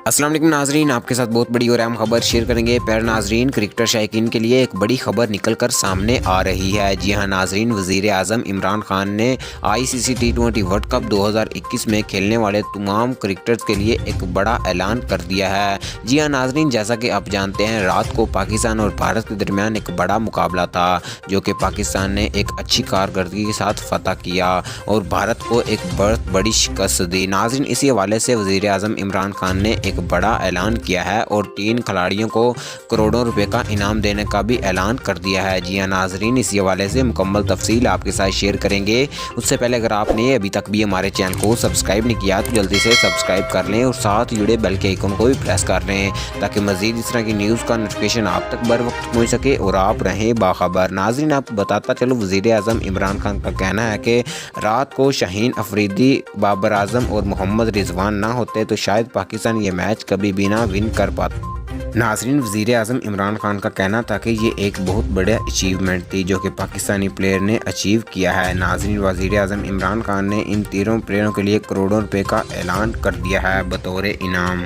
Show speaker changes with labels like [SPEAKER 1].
[SPEAKER 1] अस्सलाम वालेकुम नाजरीन, आपके साथ बहुत बड़ी और अहम खबर शेयर करेंगे। प्यारे नाजरीन, क्रिकेटर शायकीन के लिए एक बड़ी खबर निकल कर सामने आ रही है। जी हाँ नाजरीन, वज़ीर आज़म इमरान खान ने ICC T20 वर्ल्ड कप 2021 में खेलने वाले तमाम क्रिकेटर्स के लिए एक बड़ा ऐलान कर दिया है। जी हाँ नाजरीन, जैसा कि आप जानते हैं, रात को पाकिस्तान और भारत के दरमियान एक बड़ा मुकाबला था, जो कि पाकिस्तान ने एक अच्छी कारकर्दगी के साथ फतह किया और भारत को एक बहुत बड़ी शिकस्त दी। नाजरीन, इसी हवाले से वज़ीर आज़म इमरान खान ने एक बड़ा ऐलान किया है और 3 खिलाड़ियों को करोड़ों रुपए का इनाम देने का भी ऐलान कर दिया है। जी हाँ नाजरीन, इसी हवाले से मुकम्मल तफसील आपके साथ शेयर करेंगे। उससे पहले अगर आपने अभी तक भी हमारे चैनल को सब्सक्राइब नहीं किया तो जल्दी से सब्सक्राइब कर लें और साथ जुड़े बेल के आइकन को भी प्रेस कर लें, ताकि मज़ीद इस तरह की न्यूज़ का नोटिफिकेशन आप तक बर वक्त पहुँच सके और आप रहें बाखबर। नाजरीन, आपको बताता चलो, वज़ीर आज़म इमरान खान का कहना है कि रात को शाहीन अफरीदी, बाबर आजम और मोहम्मद रिजवान ना होते तो शायद पाकिस्तान ये मैच कभी भी ना विन कर पाता। नाजरीन, वज़ीर आज़म इमरान खान का कहना था कि ये एक बहुत बड़ा अचीवमेंट थी जो कि पाकिस्तानी प्लेयर ने अचीव किया है। नाजरीन, वज़ीर आज़म इमरान खान ने इन तीनों प्लेयरों के लिए करोड़ों रुपए का ऐलान कर दिया है बतौर इनाम।